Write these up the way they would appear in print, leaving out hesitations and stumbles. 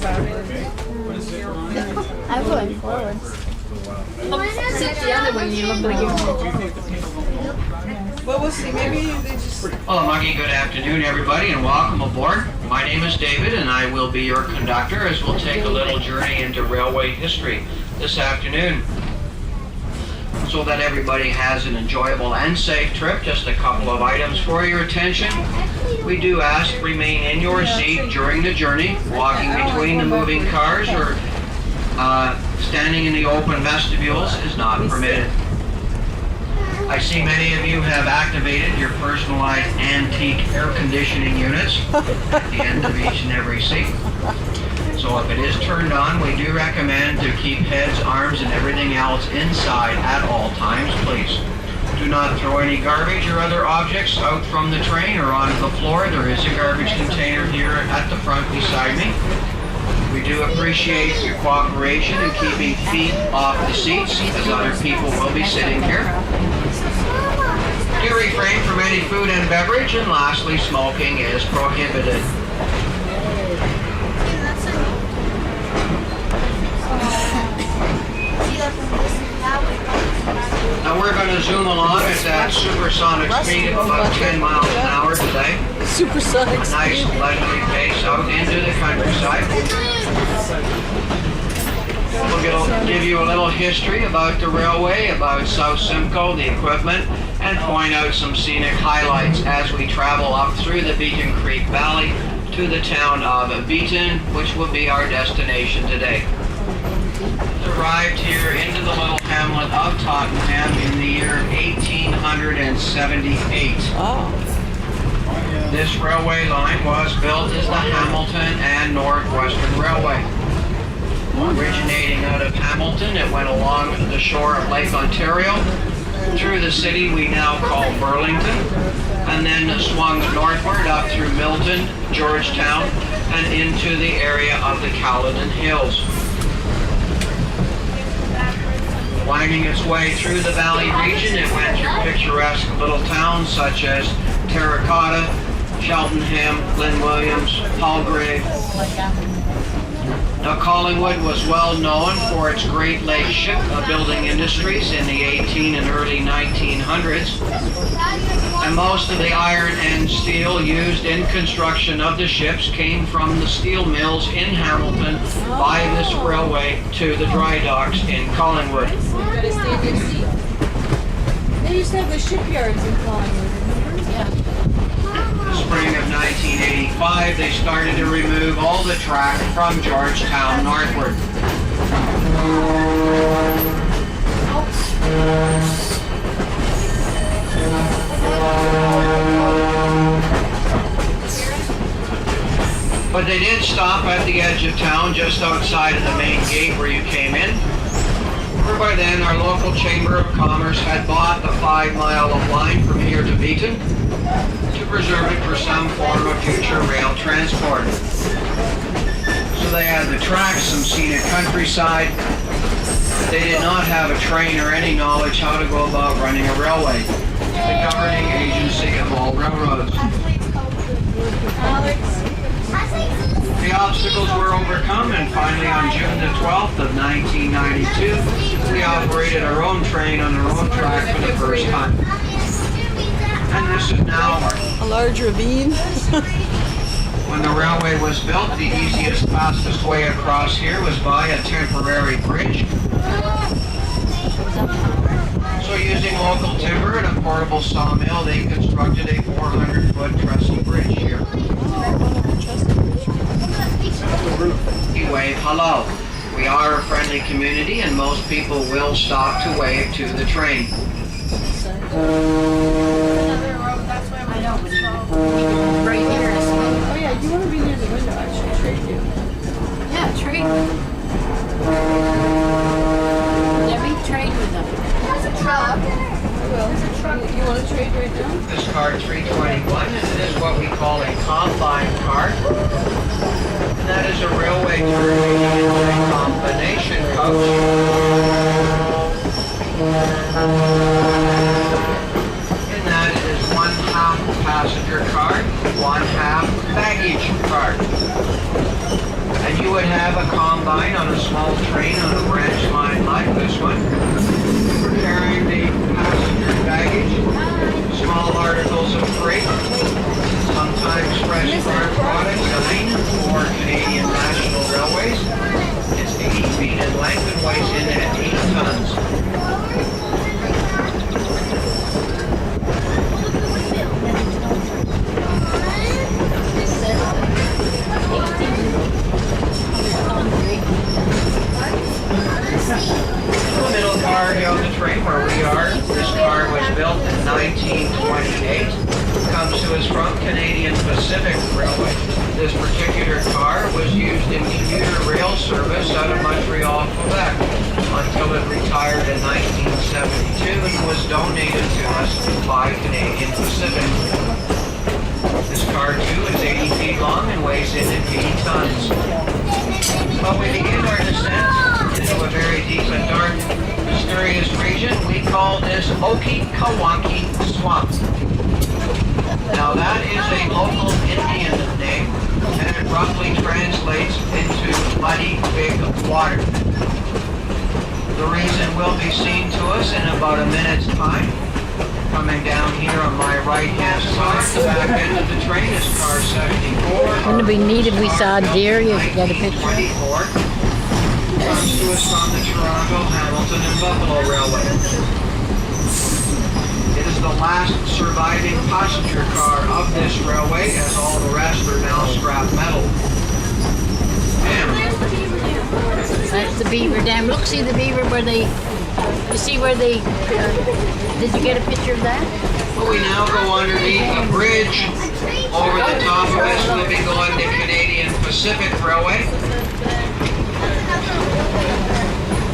I'm going forwards. Sit the other way, you look like you're... Well, we'll see. Maybe they just... Hello, Muggy. Good afternoon, everybody, and welcome aboard. My name is David, and I will be your conductor as we'll take a little journey into railway history this afternoon. So that everybody has an enjoyable and safe trip, just a couple of items for your attention. We do ask remain in your seat during the journey. Walking between the moving cars or standing in the open vestibules is not permitted. I see many of you have activated your personalized antique air conditioning units at the end of each and every seat. So if it is turned on, we do recommend to keep heads, arms, and everything else inside at all times, please. Do not throw any garbage or other objects out from the train or onto the floor. There is a garbage container here at the front beside me. We do appreciate your cooperation in keeping feet off the seats, as other people will be sitting here. Do refrain from any food and beverage, and lastly, smoking is prohibited. Now we're going to zoom along at that supersonic speed of about 10 miles an hour today. Supersonic A nice speed. leisurely pace out into the countryside. We'll give you a little history about the railway, about South Simcoe, the equipment, and point out some scenic highlights as we travel up through the Beeton Creek Valley to the town of Beeton, which will be our destination today. Arrived here into the little hamlet of Tottenham in the year 1878. Oh. This railway line was built as the Hamilton and Northwestern Railway. Originating out of Hamilton, it went along the shore of Lake Ontario through the city we now call Burlington, and then swung northward up through Milton, Georgetown, and into the area of the Caledon Hills. Winding its way through the valley region, it went through picturesque little towns such as Terracotta, Cheltenham, Glen Williams, Palgrave. Now, Collingwood was well known for its Great Lakes shipbuilding industries in the 18 and early 1900s. And most of the iron and steel used in construction of the ships came from the steel mills in Hamilton by this railway to the dry docks in Collingwood. They used to have the shipyards in Collingwood. Yeah. The spring of 1985, they started to remove all the track from Georgetown northward. But they did stop at the edge of town, just outside of the main gate where you came in. For by then, our local Chamber of Commerce had bought the 5 mile of line from here to Beeton to preserve it for some form of future rail transport. So they had the tracks, some scenic countryside. They did not have a train or any knowledge how to go about running a railway, the governing agency of all railroads. The obstacles were overcome, and finally on June the 12th of 1992, we operated our own train on our own track for the first time. And this is now A large ravine. when the railway was built, the easiest, fastest way across here was by a temporary bridge. So using local timber and a portable sawmill, they constructed a 400-foot trestle bridge here. We wave hello. We are a friendly community and most people will stop to wave to the train. Right here is... Oh yeah, you want to be near the window actually, trade you. Yeah, trade. Let me trade with them. There's a truck. I will. You want to trade right now? This car 321, and it is what we call a combine car. And that is a railway terminating into a combination coach. In that it is 1/2 passenger car, 1/2 baggage car. And you would have combine on a small train on a branch line like this one. We're carrying the passenger baggage, small articles of freight, sometimes fresh farm products, dine for Canadian National Railways. It's 80 feet in length and weighs in at 8 tons. The middle car here on the train where we are, this car was built in 1928. Comes to us from Canadian Pacific Railway. This particular car was used in commuter rail service out of Montreal, Quebec, until it retired in 1972 and was donated to us by Canadian Pacific. This car too is 80 feet long and weighs in at 80 tons. But we begin our descent into a very deep and dark, mysterious region. We call this Okie-Kawanki Swamp. Now that is a local Indian name, and it roughly translates into muddy big water. The reason will be seen to us in about a minute's time. Coming down here on my right-hand side, the back end of the train is car 74. Wouldn't it be neat if we saw a deer? You could get a picture. 24. Comes to us from the Toronto, Hamilton, and Buffalo Railway. It is the last surviving passenger car of this railway, as all the rest are now scrap metal. That's the beaver dam. Look, see the beaver where they... You see where they... did you get a picture of that? Well, we now go underneath a bridge over the top of us. We'll be going to Canadian Pacific Railway.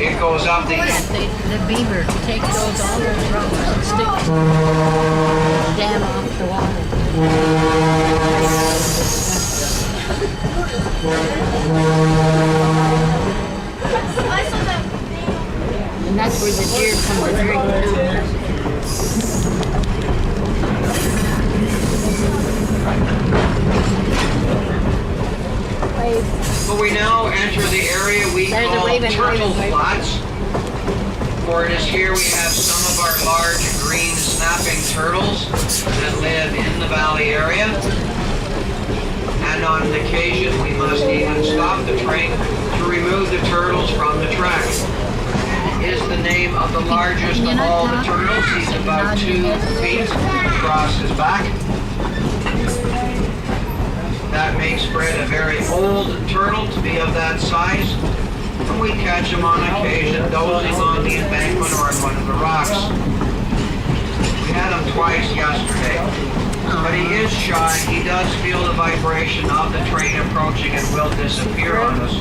It goes up the... The beaver takes those all those rocks and sticks the dam off the water. And that's where the deer come to drink. But we now enter the area we call Turtle Flats. For it is here we have some of our large green snapping turtles that live in the valley area. And on occasion we must even stop the train to remove the turtles from the track. Is the name of the largest of all the turtles. He's about 2 feet across his back. That makes Fred a very old turtle to be of that size. And we catch him on occasion dozing on the embankment or on one of the rocks. We had him twice yesterday. But he is shy. He does feel the vibration of the train approaching and will disappear on us.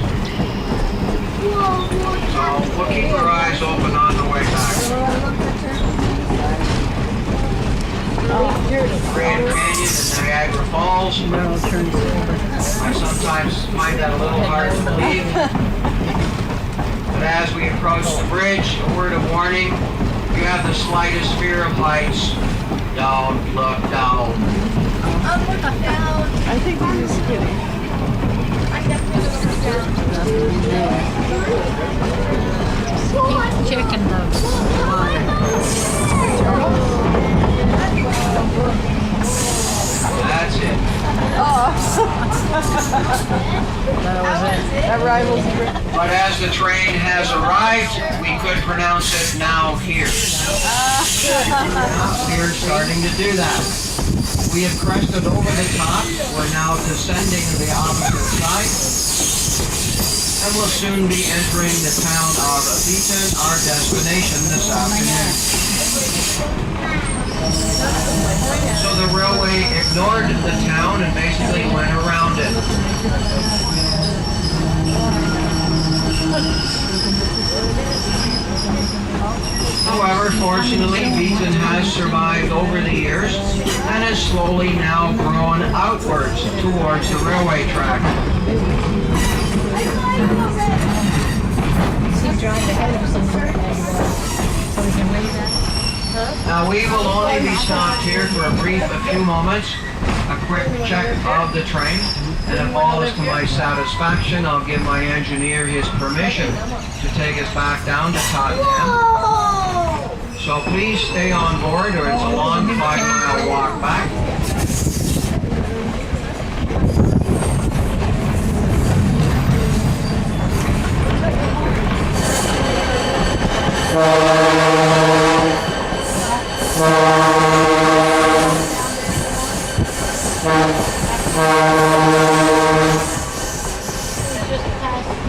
So we'll keep our eyes open on the way back. Grand Canyon and Niagara Falls. I sometimes find that a little hard to believe. But as we approach the bridge, a word of warning, if you have the slightest fear of heights, don't look down. I'm looking down. I think he was kidding. I definitely looked down. Keep checking the water. That's it. That was it. That rivals. But as the train has arrived, we could pronounce it now here. Now here starting to do that. We have crested over the top. We're now descending to the opposite side. And we'll soon be entering the town of Beeton, our destination this afternoon. So the railway ignored the town and basically went around it. However, fortunately, Beeton has survived over the years and has slowly now grown outwards towards the railway track. Now we will only be stopped here for a few moments, a quick check of the train. And if all is to my satisfaction, I'll give my engineer his permission to take us back down to Tottenham. So please stay on board or it's a long 5-mile walk back. Just past